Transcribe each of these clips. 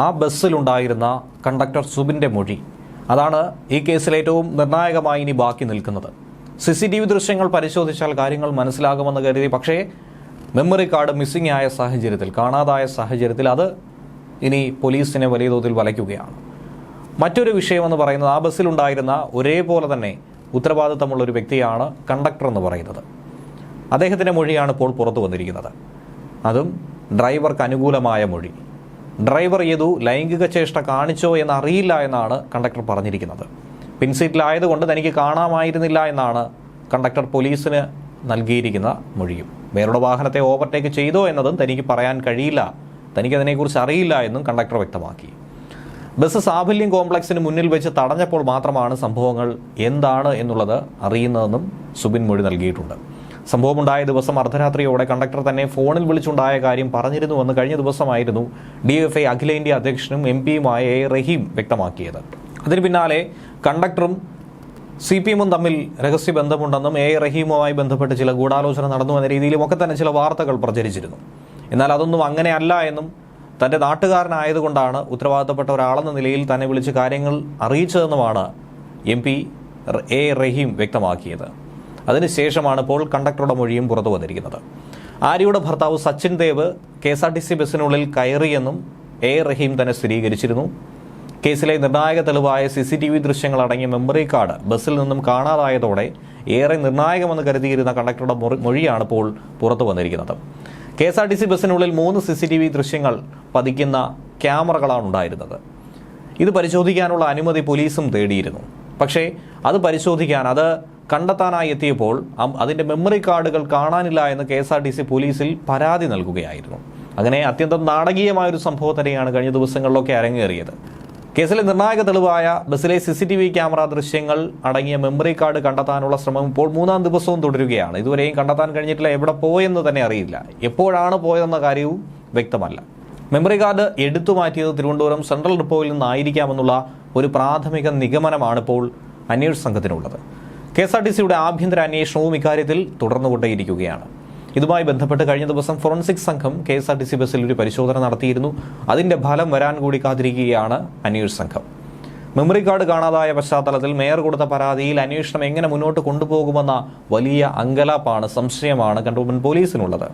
ആ ബസ്സിലുണ്ടായിരുന്ന കണ്ടക്ടർ സുബിൻ്റെ മൊഴി. അതാണ് ഈ കേസിൽ ഏറ്റവും നിർണായകമായി ഇനി ബാക്കി നിൽക്കുന്നത്. CCTV ദൃശ്യങ്ങൾ പരിശോധിച്ചാൽ കാര്യങ്ങൾ മനസ്സിലാകുമെന്ന് കരുതി, പക്ഷേ മെമ്മറി കാർഡ് മിസ്സിംഗ് ആയ സാഹചര്യത്തിൽ, കാണാതായ സാഹചര്യത്തിൽ അത് ഇനി പോലീസിനെ വലിയ തോതിൽ വലയ്ക്കുകയാണ്. മറ്റൊരു വിഷയമെന്ന് പറയുന്നത്, ആ ബസ്സിലുണ്ടായിരുന്ന ഒരേപോലെ തന്നെ ഉത്തരവാദിത്തമുള്ള ഒരു വ്യക്തിയാണ് കണ്ടക്ടർ എന്ന് പറയുന്നത്. അദ്ദേഹത്തിൻ്റെ മൊഴിയാണ് ഇപ്പോൾ പുറത്തു വന്നിരിക്കുന്നത്. അതും ഡ്രൈവർക്ക് അനുകൂലമായ മൊഴി. ഡ്രൈവർ ഏതു ലൈംഗിക ചേഷ്ട കാണിച്ചോ എന്നറിയില്ല എന്നാണ് കണ്ടക്ടർ പറഞ്ഞിരിക്കുന്നത്. പിൻസീറ്റിലായതുകൊണ്ട് തനിക്ക് കാണാമായിരുന്നില്ല എന്നാണ് കണ്ടക്ടർ പോലീസിന് നൽകിയിരിക്കുന്ന മൊഴിയും. വേറൊരു വാഹനത്തെ ഓവർടേക്ക് ചെയ്തോ എന്നതും തനിക്ക് പറയാൻ കഴിയില്ല, തനിക്കതിനെക്കുറിച്ച് അറിയില്ല എന്നും കണ്ടക്ടർ വ്യക്തമാക്കി. ബസ് സാഫല്യം കോംപ്ലക്സിന് മുന്നിൽ വെച്ച് തടഞ്ഞപ്പോൾ മാത്രമാണ് സംഭവങ്ങൾ എന്താണ് എന്നുള്ളത് അറിയുന്നതെന്നും സുബിൻ മൊഴി നൽകിയിട്ടുണ്ട്. സംഭവമുണ്ടായ ദിവസം അർദ്ധരാത്രിയോടെ കണ്ടക്ടർ തന്നെ ഫോണിൽ വിളിച്ചുണ്ടായ കാര്യം പറഞ്ഞിരുന്നുവെന്ന് കഴിഞ്ഞ ദിവസമായിരുന്നു DFI അഖിലേന്ത്യാ അധ്യക്ഷനും MP-യുമായ A. റഹീം വ്യക്തമാക്കിയത്. അതിന് പിന്നാലെ കണ്ടക്ടറും CPM-ഉം തമ്മിൽ രഹസ്യ ബന്ധമുണ്ടെന്നും A. റഹീമുമായി ബന്ധപ്പെട്ട് ചില ഗൂഢാലോചന നടന്നു എന്ന രീതിയിലും ഒക്കെ തന്നെ ചില വാർത്തകൾ പ്രചരിച്ചിരുന്നു. എന്നാൽ അതൊന്നും അങ്ങനെയല്ല എന്നും തൻ്റെ നാട്ടുകാരനായതുകൊണ്ടാണ് ഉത്തരവാദിത്തപ്പെട്ട ഒരാളെന്ന നിലയിൽ തന്നെ വിളിച്ച് കാര്യങ്ങൾ അറിയിച്ചതെന്നുമാണ് MP A. റഹീം വ്യക്തമാക്കിയത്. അതിനുശേഷമാണ് ഇപ്പോൾ കണ്ടക്ടറുടെ മൊഴിയും പുറത്തു വന്നിരിക്കുന്നത്. ആര്യയുടെ ഭർത്താവ് സച്ചിൻ ദേവ് KSRTC ബസ്സിനുള്ളിൽ കയറിയെന്നും A. റഹീം തന്നെ സ്ഥിരീകരിച്ചിരുന്നു. കേസിലെ നിർണായക തെളിവായ CCTV ദൃശ്യങ്ങൾ അടങ്ങിയ മെമ്മറി കാർഡ് ബസ്സിൽ നിന്നും കാണാതായതോടെ ഏറെ നിർണായകമെന്ന് കരുതിയിരുന്ന കണ്ടക്ടറുടെ മൊഴിയാണ് ഇപ്പോൾ പുറത്തു വന്നിരിക്കുന്നത്. KSRTC ബസ്സിനുള്ളിൽ 3 CCTV ദൃശ്യങ്ങൾ പതിക്കുന്ന ക്യാമറകളാണ് ഉണ്ടായിരുന്നത്. ഇത് പരിശോധിക്കാനുള്ള അനുമതി പോലീസും തേടിയിരുന്നു. പക്ഷേ അത് പരിശോധിക്കാൻ, അത് കണ്ടെത്താനായി എത്തിയപ്പോൾ അതിൻ്റെ മെമ്മറി കാർഡുകൾ കാണാനില്ല എന്ന് KSRTC പോലീസിൽ പരാതി നൽകുകയായിരുന്നു. അങ്ങനെ അത്യന്തം നാടകീയമായൊരു സംഭവം തന്നെയാണ് കഴിഞ്ഞ ദിവസങ്ങളിലൊക്കെ അരങ്ങേറിയത്. കേസിലെ നിർണായക തെളിവായ ബസ്സിലെ CCTV ക്യാമറ ദൃശ്യങ്ങൾ അടങ്ങിയ മെമ്മറി കാർഡ് കണ്ടെത്താനുള്ള ശ്രമം ഇപ്പോൾ 3-ാം ദിവസവും തുടരുകയാണ്. ഇതുവരെയും കണ്ടെത്താൻ കഴിഞ്ഞിട്ടില്ല. എവിടെ പോയെന്ന് തന്നെ അറിയില്ല. എപ്പോഴാണ് പോയതെന്ന കാര്യവും വ്യക്തമല്ല. മെമ്മറി കാർഡ് എടുത്തു മാറ്റിയത് തിരുവനന്തപുരം സെൻട്രൽ ഡിപ്പോയിൽ നിന്നായിരിക്കാമെന്നുള്ള ഒരു പ്രാഥമിക നിഗമനമാണ് ഇപ്പോൾ അന്വേഷണ സംഘത്തിനുള്ളത്. KSRTCയുടെ ആഭ്യന്തര അന്വേഷണവും ഇക്കാര്യത്തിൽ തുടർന്നുകൊണ്ടേയിരിക്കുകയാണ്. ഇതുമായി ബന്ധപ്പെട്ട് കഴിഞ്ഞ ദിവസം ഫോറൻസിക് സംഘം KSRTC ബസ്സിൽ ഒരു പരിശോധന നടത്തിയിരുന്നു. അതിന്റെ ഫലം വരാൻ കൂടി കാത്തിരിക്കുകയാണ് അന്വേഷണ സംഘം. മെമ്മറി കാർഡ് കാണാതായ പശ്ചാത്തലത്തിൽ മേയർ കൊടുത്ത പരാതിയിൽ അന്വേഷണം എങ്ങനെ മുന്നോട്ട് കൊണ്ടുപോകുമെന്ന വലിയ അങ്കലാപ്പാണ്, സംശയമാണ് കണ്ടോൺമെന്റ് പോലീസിനുള്ളത്.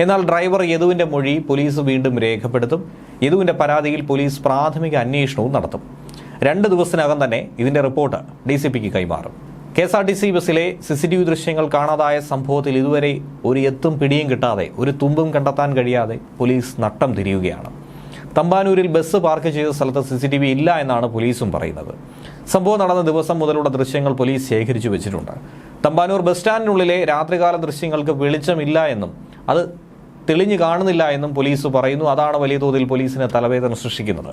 എന്നാൽ ഡ്രൈവർ യദുവിന്റെ മൊഴി പോലീസ് വീണ്ടും രേഖപ്പെടുത്തും. യദുവിന്റെ പരാതിയിൽ പോലീസ് പ്രാഥമിക അന്വേഷണവും നടത്തും. 2 ദിവസത്തിനകം തന്നെ ഇതിന്റെ റിപ്പോർട്ട് DCPക്ക് കൈമാറും. KSRTC ബസ്സിലെ CCTV ദൃശ്യങ്ങൾ കാണാതായ സംഭവത്തിൽ ഇതുവരെ ഒരു എത്തും പിടിയും കിട്ടാതെ, ഒരു തുമ്പും കണ്ടെത്താൻ കഴിയാതെ പോലീസ് നട്ടം തിരിയുകയാണ്. തമ്പാനൂരിൽ ബസ് പാർക്ക് ചെയ്ത സ്ഥലത്ത് CCTV ഇല്ല എന്നാണ് പോലീസും പറയുന്നത്. സംഭവം നടന്ന ദിവസം മുതലുള്ള ദൃശ്യങ്ങൾ പോലീസ് ശേഖരിച്ചു വെച്ചിട്ടുണ്ട്. തമ്പാനൂർ ബസ് സ്റ്റാൻഡിനുള്ളിലെ രാത്രികാല ദൃശ്യങ്ങൾക്ക് വെളിച്ചമില്ല എന്നും അത് തെളിഞ്ഞു കാണുന്നില്ല എന്നും പോലീസ് പറയുന്നു. അതാണ് വലിയ തോതിൽ പോലീസിന് തലവേദന സൃഷ്ടിക്കുന്നത്.